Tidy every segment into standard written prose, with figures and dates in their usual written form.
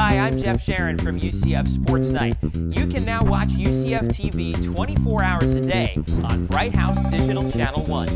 Hi, I'm Jeff Sharon from UCF Sports Night. You can now watch UCF TV 24 hours a day on Bright House Digital Channel 1.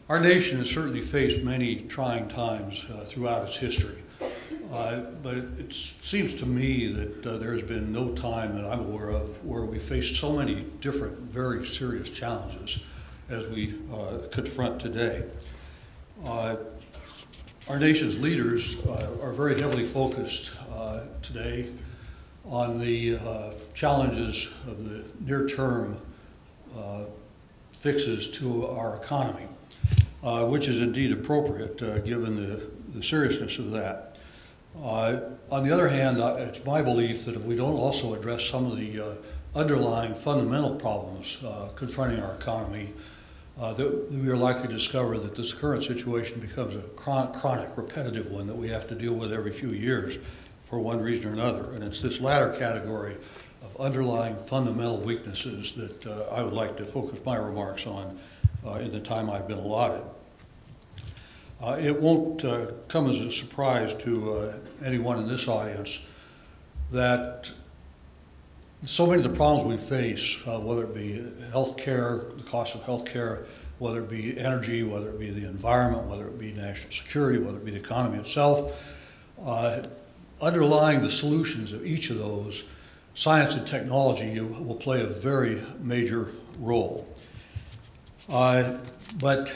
Our nation has certainly faced many trying times throughout its history, but it seems to me that there has been no time that I'm aware of where we faced so many different, very serious challenges as we confront today. Our nation's leaders are very heavily focused today on the challenges of the near-term fixes to our economy. Which is indeed appropriate given the seriousness of that. On the other hand, it's my belief that if we don't also address some of the underlying fundamental problems confronting our economy, that we are likely to discover that this current situation becomes a chronic, repetitive one that we have to deal with every few years for one reason or another. And it's this latter category of underlying fundamental weaknesses that I would like to focus my remarks on in the time I've been allotted. It won't come as a surprise to anyone in this audience that so many of the problems we face, whether it be health care, the cost of health care, whether it be energy, whether it be the environment, whether it be national security, whether it be the economy itself, underlying the solutions of each of those, science and technology will play a very major role. But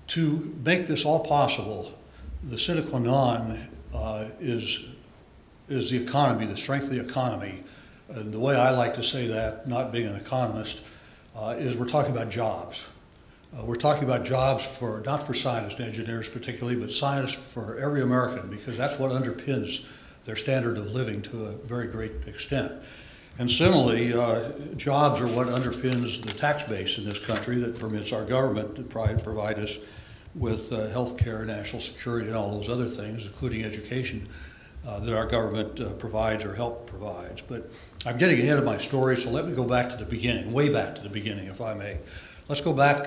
to make this all possible, the sine qua non is the economy, the strength of the economy. And the way I like to say that, not being an economist, is we're talking about jobs. We're talking about jobs for, not for scientists and engineers particularly, but scientists for every American, because that's what underpins their standard of living to a very great extent. And similarly, jobs are what underpins the tax base in this country that permits our government to provide us with health care, national security, and all those other things, including education, that our government provides or help provides. But I'm getting ahead of my story, so let me go back to the beginning, way back to the beginning, if I may. Let's go back,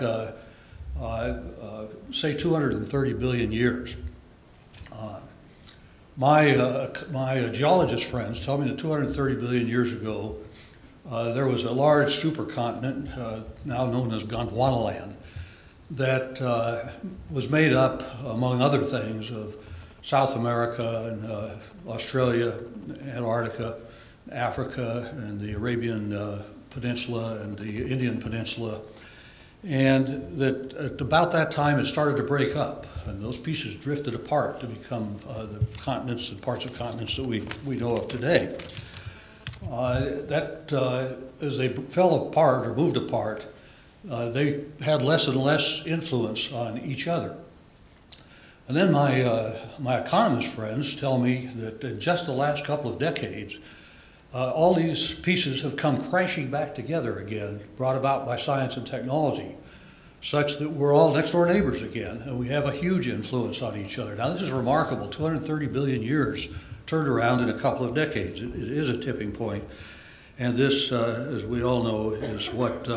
say, 230 billion years. My geologist friends tell me that 230 billion years ago, there was a large supercontinent, now known as Gondwanaland, that was made up, among other things, of South America and Australia, Antarctica, Africa, and the Arabian Peninsula and the Indian Peninsula. And that at about that time it started to break up, and those pieces drifted apart to become the continents and parts of continents that we know of today. As they fell apart or moved apart, they had less and less influence on each other. And then my economist friends tell me that in just the last couple of decades, all these pieces have come crashing back together again, brought about by science and technology, such that we're all next door neighbors again, and we have a huge influence on each other. Now, this is remarkable. 230 billion years turned around in a couple of decades. It is a tipping point. And this, as we all know, is what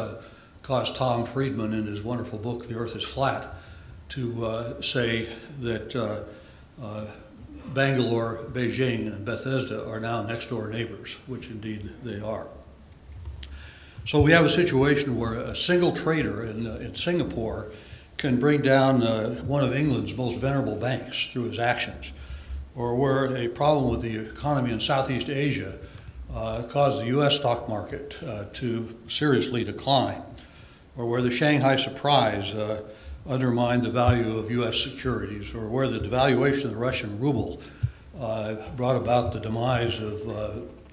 caused Tom Friedman in his wonderful book, The Earth is Flat, to say that Bangalore, Beijing, and Bethesda are now next door neighbors, which indeed they are. So we have a situation where a single trader in Singapore can bring down one of England's most venerable banks through his actions, or where a problem with the economy in Southeast Asia caused the U.S. stock market to seriously decline, or where the Shanghai surprise undermined the value of U.S. securities, or where the devaluation of the Russian ruble brought about the demise of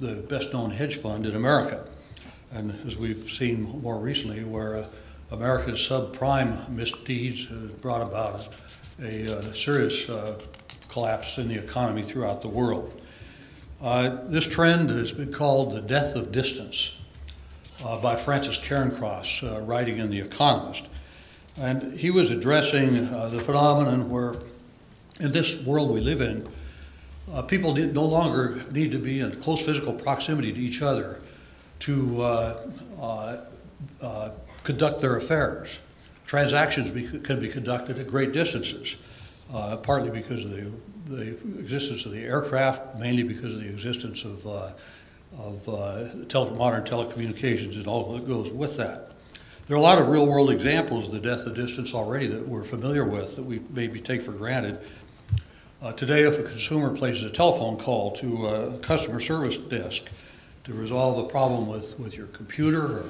the best-known hedge fund in America. And as we've seen more recently, where America's subprime misdeeds brought about a serious collapse in the economy throughout the world. This trend has been called the death of distance by Francis Cairncross, writing in The Economist. And he was addressing the phenomenon where, in this world we live in, people no longer need to be in close physical proximity to each other to conduct their affairs. Transactions can be conducted at great distances, partly because of the existence of the aircraft, mainly because of the existence of modern telecommunications and all that goes with that. There are a lot of real-world examples of the death of distance already that we're familiar with that we maybe take for granted. Today, if a consumer places a telephone call to a customer service desk to resolve a problem with your computer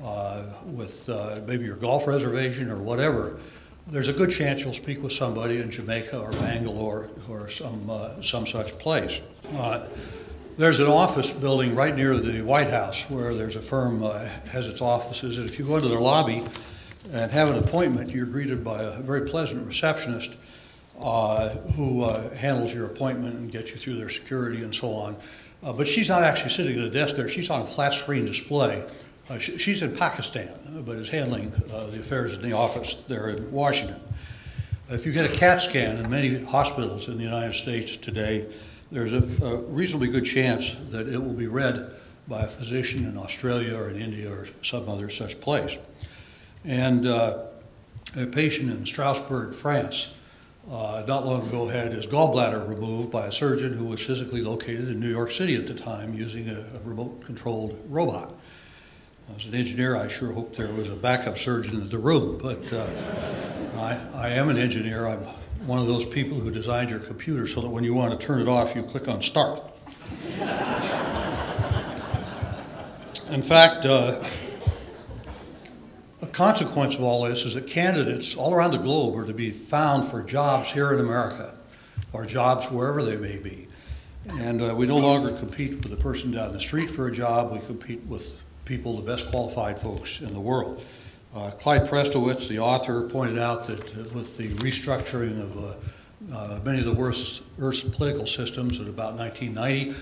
or with maybe your golf reservation or whatever, there's a good chance you'll speak with somebody in Jamaica or Bangalore or some such place. There's an office building right near the White House where there's a firm has its offices, and if you go into their lobby and have an appointment, you're greeted by a very pleasant receptionist who handles your appointment and gets you through their security and so on. But she's not actually sitting at a desk there. She's on a flat screen display. She's in Pakistan, but is handling the affairs in the office there in Washington. If you get a CAT scan in many hospitals in the United States today, there's a reasonably good chance that it will be read by a physician in Australia or in India or some other such place. And a patient in Strasbourg, France, not long ago had his gallbladder removed by a surgeon who was physically located in New York City at the time using a remote-controlled robot. As an engineer, I sure hope there was a backup surgeon in the room, but I am an engineer. I'm one of those people who designed your computer so that when you want to turn it off, you click on Start. In fact, a consequence of all this is that candidates all around the globe are to be found for jobs here in America, or jobs wherever they may be. And we no longer compete with the person down the street for a job, we compete with people, the best qualified folks in the world. Clyde Prestowitz, the author, pointed out that with the restructuring of many of the Earth's political systems at about 1990,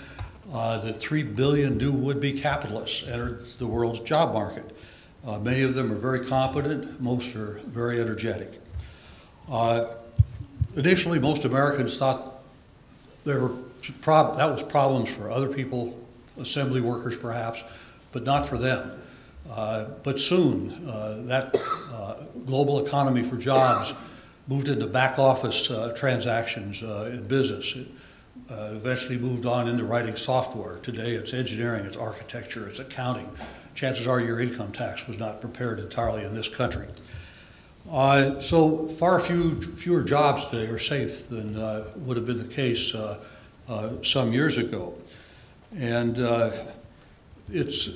that 3 billion new would-be capitalists entered the world's job market. Many of them are very competent, most are very energetic. Initially, most Americans thought that was problems for other people, assembly workers perhaps, but not for them. But soon, that global economy for jobs moved into back office transactions in business. It eventually moved on into writing software. Today it's engineering, it's architecture, it's accounting. Chances are your income tax was not prepared entirely in this country. So far fewer jobs today are safe than would have been the case some years ago. And it's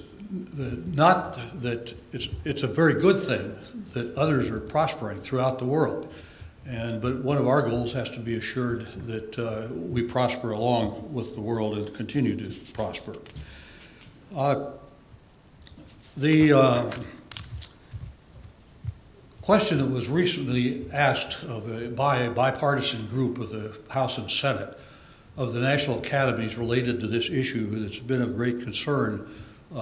not that it's a very good thing that others are prospering throughout the world, but one of our goals has to be assured that we prosper along with the world and continue to prosper. The question that was recently asked by a bipartisan group of the House and Senate of the National Academies related to this issue that's been of great concern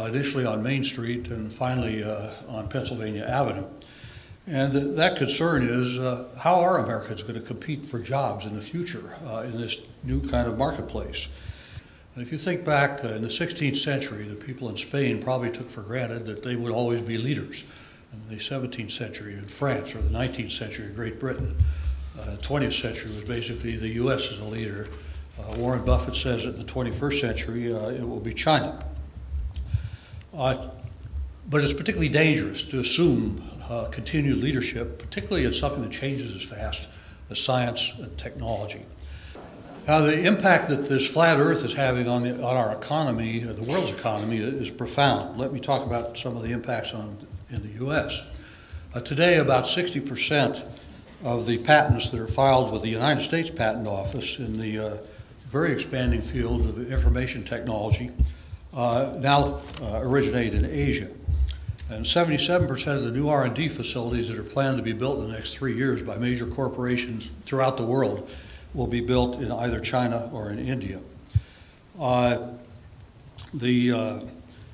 initially on Main Street and finally on Pennsylvania Avenue. And that concern is how are Americans going to compete for jobs in the future in this new kind of marketplace? And if you think back in the 16th century, the people in Spain probably took for granted that they would always be leaders. In the 17th century in France, or the 19th century in Great Britain, the 20th century was basically the U.S. as a leader. Warren Buffett says that in the 21st century it will be China. But it's particularly dangerous to assume continued leadership, particularly in something that changes as fast as science and technology. Now, the impact that this flat Earth is having on our economy, the world's economy, is profound. Let me talk about some of the impacts in the U.S. Today, about 60% of the patents that are filed with the United States Patent Office in the very expanding field of information technology now originate in Asia. And 77% of the new R&D facilities that are planned to be built in the next 3 years by major corporations throughout the world will be built in either China or in India. The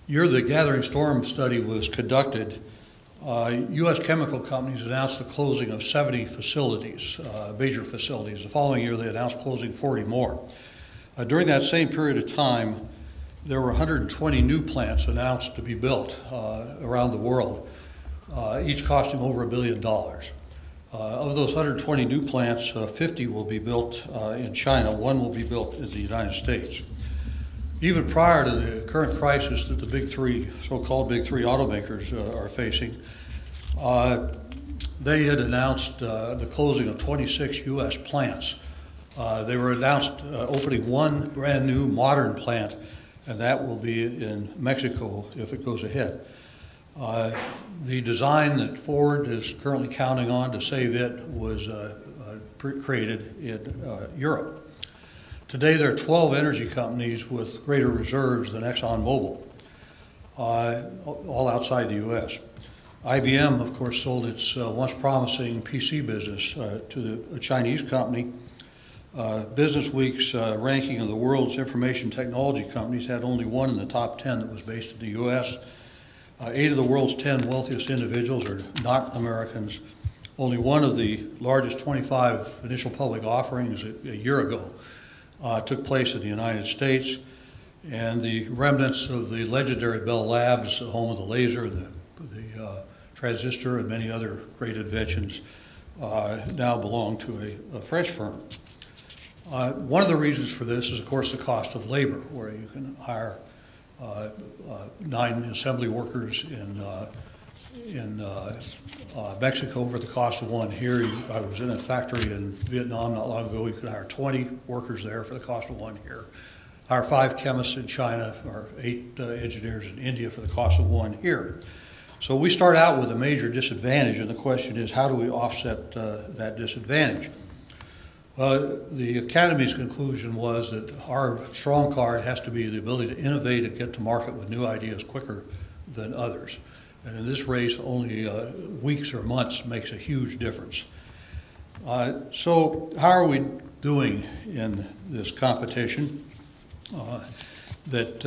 year the Gathering Storm study was conducted, U.S. chemical companies announced the closing of 70 facilities, major facilities. The following year, they announced closing 40 more. During that same period of time, there were 120 new plants announced to be built around the world, each costing over $1 billion. Of those 120 new plants, 50 will be built in China, 1 will be built in the United States. Even prior to the current crisis that the big three, so-called big three automakers are facing, they had announced the closing of 26 U.S. plants. They were announced opening 1 brand new modern plant, and that will be in Mexico if it goes ahead. The design that Ford is currently counting on to save it was created in Europe. Today, there are 12 energy companies with greater reserves than ExxonMobil, all outside the U.S. IBM, of course, sold its once promising PC business to a Chinese company. Business Week's ranking of the world's information technology companies had only 1 in the top 10 that was based in the U.S. 8 of the world's 10 wealthiest individuals are not Americans. Only 1 of the largest 25 initial public offerings a year ago took place in the United States, and the remnants of the legendary Bell Labs, the home of the laser, the transistor, and many other great inventions, now belong to a French firm. One of the reasons for this is, of course, the cost of labor, where you can hire 9 assembly workers in Mexico for the cost of 1 here. I was in a factory in Vietnam not long ago. You could hire 20 workers there for the cost of 1 here. Hire 5 chemists in China or 8 engineers in India for the cost of 1 here. So we start out with a major disadvantage, and the question is, how do we offset that disadvantage? The Academy's conclusion was that our strong card has to be the ability to innovate and get to market with new ideas quicker than others. And in this race, only weeks or months makes a huge difference. So how are we doing in this competition that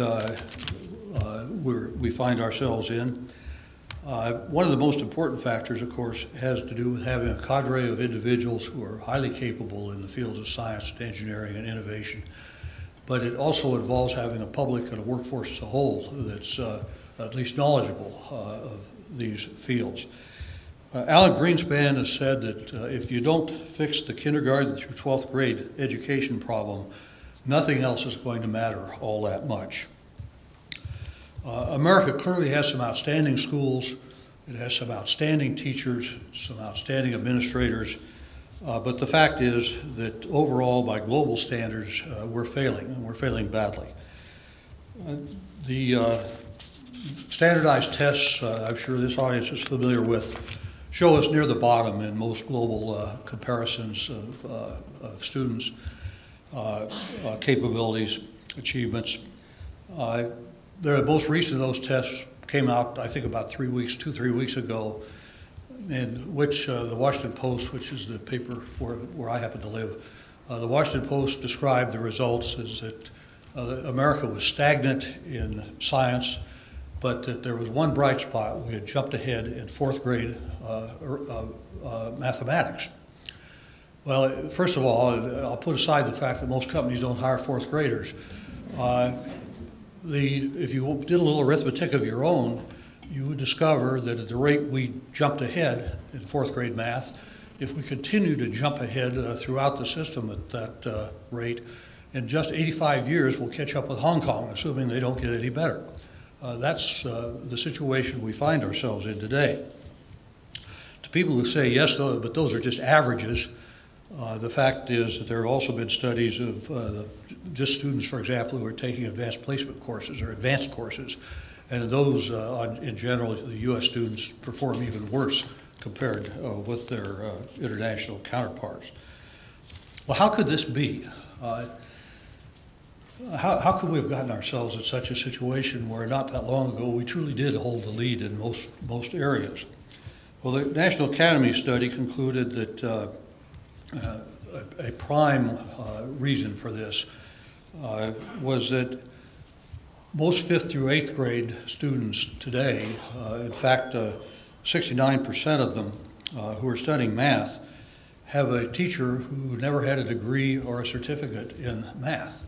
we find ourselves in? One of the most important factors, of course, has to do with having a cadre of individuals who are highly capable in the fields of science and engineering and innovation. But it also involves having a public and a workforce as a whole that's at least knowledgeable of these fields. Alan Greenspan has said that if you don't fix the kindergarten through 12th grade education problem, nothing else is going to matter all that much. America clearly has some outstanding schools. It has some outstanding teachers, some outstanding administrators. But the fact is that overall, by global standards, we're failing, and we're failing badly. The standardized tests, I'm sure this audience is familiar with, show us near the bottom in most global comparisons of students' capabilities, achievements. The most recent of those tests came out, I think, about 3 weeks ago, in which the Washington Post, which is the paper where I happen to live, the Washington Post described the results as that America was stagnant in science, but that there was one bright spot. We had jumped ahead in 4th grade mathematics. Well, first of all, I'll put aside the fact that most companies don't hire 4th graders. If you did a little arithmetic of your own, you would discover that at the rate we jumped ahead in 4th grade math, if we continue to jump ahead throughout the system at that rate, in just 85 years we'll catch up with Hong Kong, assuming they don't get any better. That's the situation we find ourselves in today. To people who say, yes, but those are just averages, The fact is that there have also been studies of just students, for example, who are taking advanced placement courses or advanced courses, and those, in general, the U.S. students perform even worse compared with their international counterparts. Well, how could this be? How could we have gotten ourselves in such a situation where not that long ago we truly did hold the lead in most areas? Well, the National Academy study concluded that a prime reason for this was that most 5th through 8th grade students today, in fact, 69% of them who are studying math have a teacher who never had a degree or a certificate in math.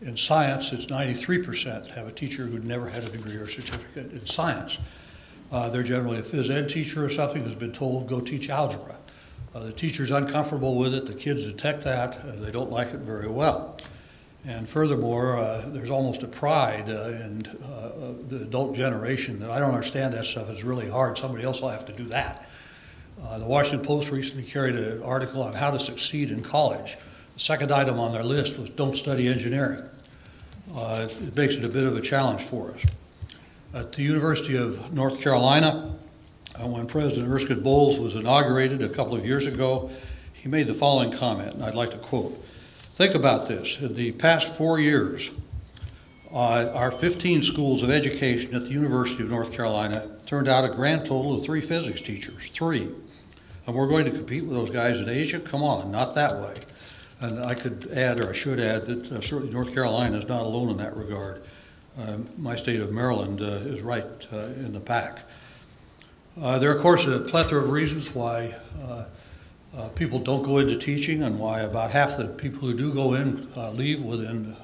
In science, it's 93% have a teacher who never had a degree or certificate in science. They're generally a phys ed teacher or something who's been told, go teach algebra. The teacher's uncomfortable with it, the kids detect that, they don't like it very well. And furthermore, there's almost a pride in the adult generation that I don't understand that stuff, it's really hard, somebody else will have to do that. The Washington Post recently carried an article on how to succeed in college. The second item on their list was don't study engineering. It makes it a bit of a challenge for us. At the University of North Carolina, when President Erskine Bowles was inaugurated a couple of years ago, he made the following comment, and I'd like to quote. Think about this. In the past 4 years, our 15 schools of education at the University of North Carolina turned out a grand total of 3 physics teachers, 3. And we're going to compete with those guys in Asia? Come on, not that way. And I could add, or I should add, that certainly North Carolina is not alone in that regard. My state of Maryland is right in the pack. There are, of course, a plethora of reasons why people don't go into teaching and why about half the people who do go in leave within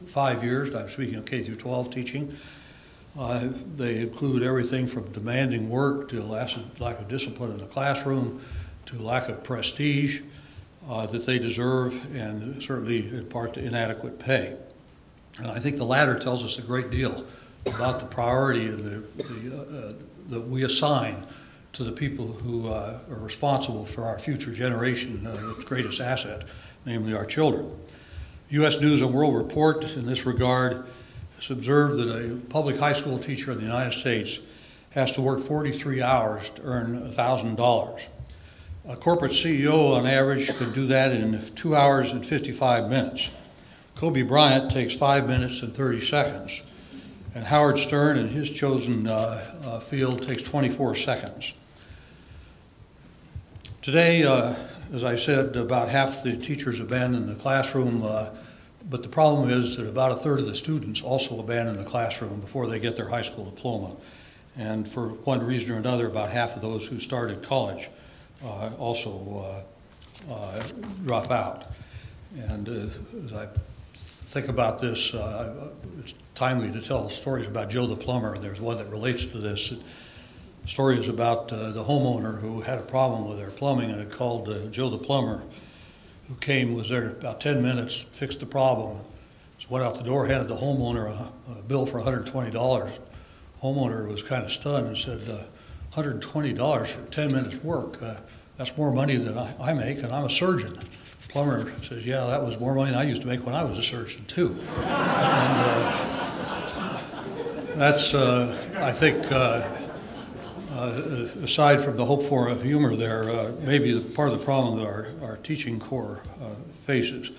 5 years. I'm speaking of K through 12 teaching. They include everything from demanding work to lack of discipline in the classroom to lack of prestige that they deserve, and certainly in part to inadequate pay. And I think the latter tells us a great deal about the priority that we assign to the people who are responsible for our future generation, its greatest asset, namely our children. U.S. News and World Report in this regard has observed that a public high school teacher in the United States has to work 43 hours to earn $1,000. A corporate CEO on average could do that in 2 hours and 55 minutes. Kobe Bryant takes 5 minutes and 30 seconds. And Howard Stern in his chosen field takes 24 seconds. Today, as I said, about half the teachers abandon the classroom, but the problem is that about 1/3 of the students also abandon the classroom before they get their high school diploma. And for one reason or another, about half of those who started college also drop out. And as I think about this, it's timely to tell stories about Joe the plumber, and there's one that relates to this. The story is about the homeowner who had a problem with their plumbing and had called Joe the plumber, who came, was there about 10 minutes, fixed the problem, just went out the door, handed the homeowner a bill for $120. Homeowner was kind of stunned and said, $120 for 10 minutes work, that's more money than I make, and I'm a surgeon. Plumber says, yeah, that was more money than I used to make when I was a surgeon too. And that's, I think, aside from the hope for humor there, maybe part of the problem that our teaching corps faces.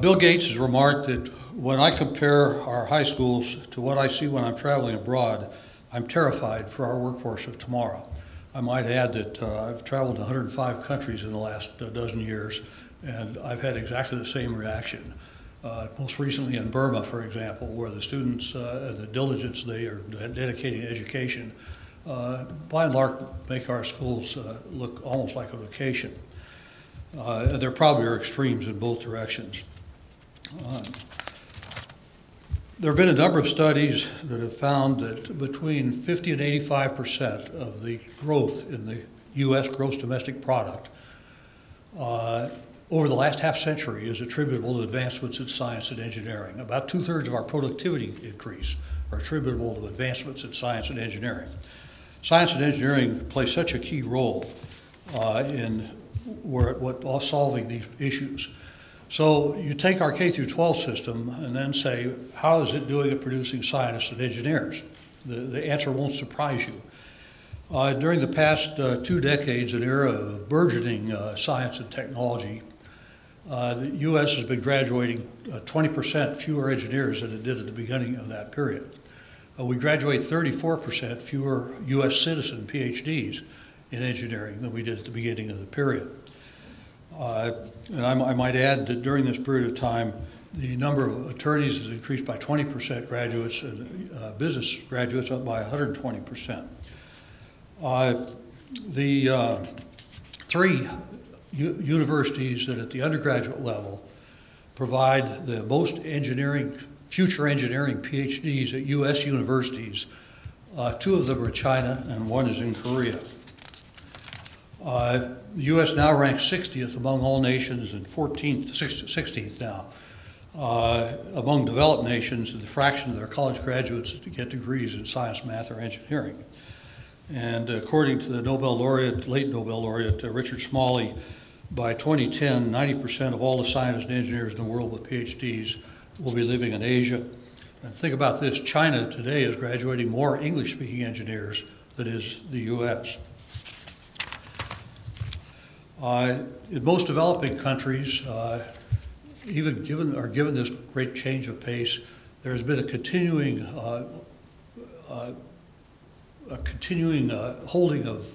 Bill Gates has remarked that when I compare our high schools to what I see when I'm traveling abroad, I'm terrified for our workforce of tomorrow. I might add that I've traveled to 105 countries in the last dozen years, and I've had exactly the same reaction. Most recently in Burma, for example, where the students, the diligence they are dedicating to education, by and large make our schools look almost like a vacation. And there probably are extremes in both directions. There have been a number of studies that have found that between 50 and 85% of the growth in the U.S. gross domestic product over the last half century is attributable to advancements in science and engineering. About 2/3 of our productivity increase are attributable to advancements in science and engineering. Science and engineering play such a key role in were at solving these issues. So you take our K through 12 system and then say, how is it doing at producing scientists and engineers? The answer won't surprise you. During the past 2 decades, an era of burgeoning science and technology, the U.S. has been graduating 20% fewer engineers than it did at the beginning of that period. We graduate 34% fewer U.S. citizen PhDs in engineering than we did at the beginning of the period. And I might add that during this period of time, the number of attorneys has increased by 20%, graduates, and business graduates up by 120%. The 3 universities that at the undergraduate level provide the most future engineering PhDs at U.S. universities, 2 of them are China and 1 is in Korea. The U.S. now ranks 60th among all nations and 16th now among developed nations in the fraction of their college graduates to get degrees in science, math, or engineering. And according to the Nobel laureate, late Nobel laureate Richard Smalley, by 2010, 90% of all the scientists and engineers in the world with PhDs will be living in Asia. And think about this, China today is graduating more English-speaking engineers than is the U.S. In most developing countries, even given this great change of pace, there has been a continuing holding of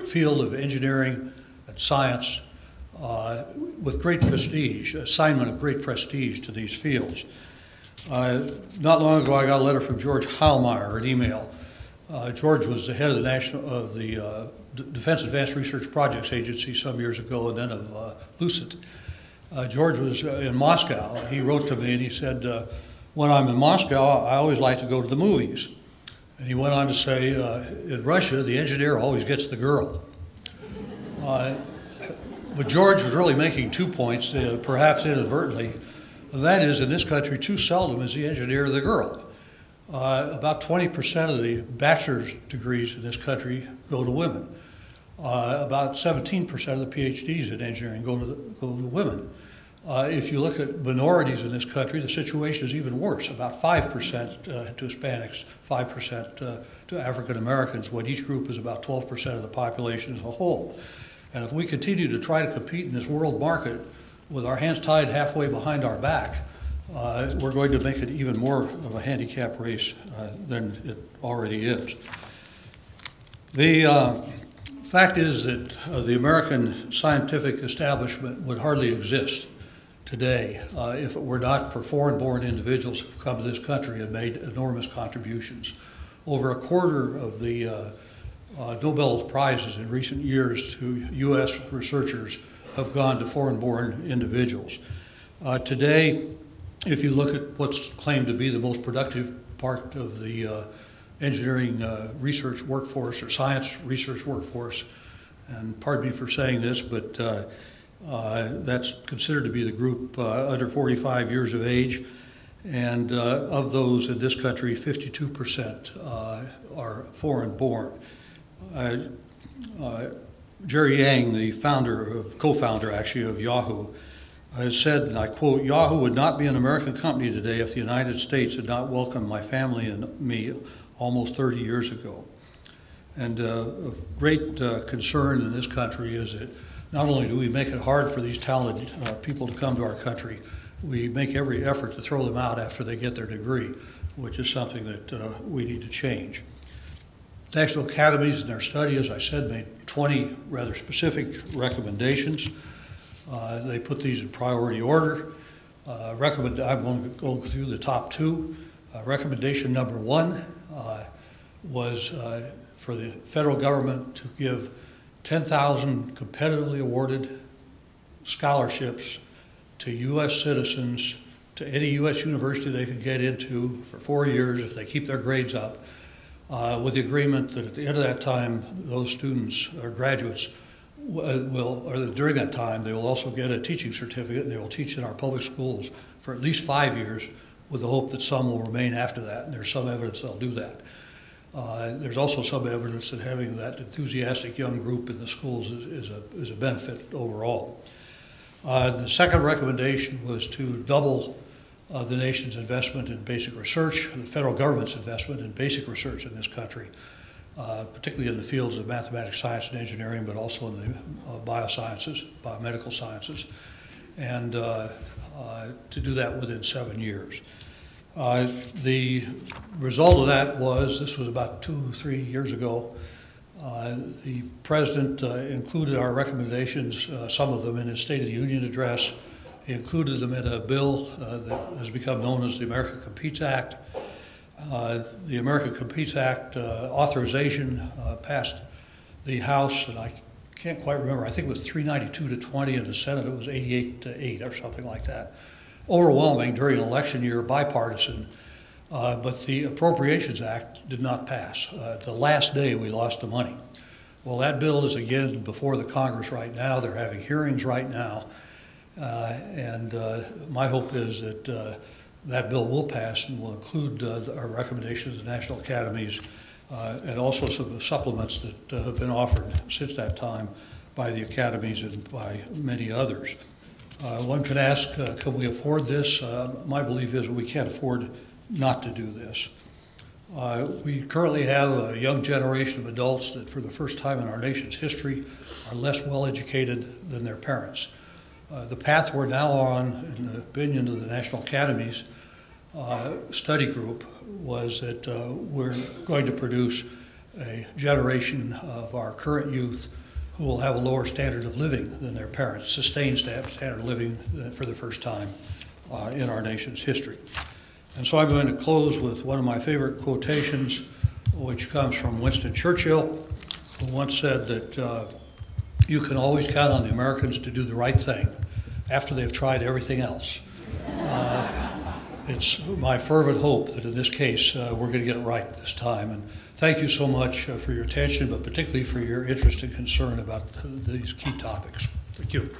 field of engineering and science with great prestige, assignment of great prestige to these fields. Not long ago, I got a letter from George Heilmeyer, an email. George was the head of the Defense Advanced Research Projects Agency some years ago, and then of Lucent. George was in Moscow. He wrote to me and he said, when I'm in Moscow, I always like to go to the movies. And he went on to say, in Russia, the engineer always gets the girl. But George was really making 2 points, perhaps inadvertently. And that is, in this country, too seldom is the engineer the girl. About 20% of the bachelor's degrees in this country go to women. About 17% of the PhDs in engineering go to women. If you look at minorities in this country, the situation is even worse. About 5% to Hispanics, 5% to African Americans, when each group is about 12% of the population as a whole. And if we continue to try to compete in this world market with our hands tied halfway behind our back, we're going to make it even more of a handicap race than it already is. The fact is that the American scientific establishment would hardly exist today if it were not for foreign-born individuals who've come to this country and made enormous contributions. Over a quarter of the Nobel Prizes in recent years to U.S. researchers have gone to foreign-born individuals. Today, if you look at what's claimed to be the most productive part of the engineering research workforce or science research workforce, and pardon me for saying this, but that's considered to be the group under 45 years of age, and of those in this country, 52% are foreign-born. Jerry Yang, the co-founder actually of Yahoo, has said, and I quote, "Yahoo would not be an American company today if the United States had not welcomed my family and me almost 30 years ago." And of great concern in this country is that not only do we make it hard for these talented people to come to our country, we make every effort to throw them out after they get their degree, which is something that we need to change. National academies in their study, as I said, made 20 rather specific recommendations. They put these in priority order. I'm going to go through the top 2. Recommendation number 1 was for the federal government to give 10,000 competitively awarded scholarships to U.S. citizens to any U.S. university they can get into for 4 years if they keep their grades up, with the agreement that at the end of that time, those students or graduates during that time, they will also get a teaching certificate, and they will teach in our public schools for at least 5 years with the hope that some will remain after that, and there's some evidence they'll do that. There's also some evidence that having that enthusiastic young group in the schools is a benefit overall. The second recommendation was to double the nation's investment in basic research, the federal government's investment in basic research in this country, particularly in the fields of mathematics, science, and engineering, but also in the biosciences, biomedical sciences, and to do that within 7 years. The result of that was, this was about 2 or 3 years ago, the President included our recommendations, some of them in his State of the Union address. He included them in a bill that has become known as the America Competes Act. The America Competes Act authorization passed the House, and I can't quite remember, I think it was 392 to 20, in the Senate it was 88 to 8 or something like that. Overwhelming during an election year, bipartisan, but the Appropriations Act did not pass. The last day we lost the money. Well, that bill is again before the Congress right now. They're having hearings right now, and my hope is that that bill will pass and will include our recommendations to the National Academies and also some supplements that have been offered since that time by the academies and by many others. One could ask, can we afford this? My belief is we can't afford not to do this. We currently have a young generation of adults that for the first time in our nation's history are less well educated than their parents. The path we're now on, in the opinion of the National Academies study group, was that we're going to produce a generation of our current youth who will have a lower standard of living than their parents, sustained standard of living for the first time in our nation's history. And so I'm going to close with one of my favorite quotations, which comes from Winston Churchill, who once said that you can always count on the Americans to do the right thing after they've tried everything else. It's my fervent hope that in this case we're going to get it right this time. And thank you so much for your attention, but particularly for your interest and concern about these key topics. Thank you.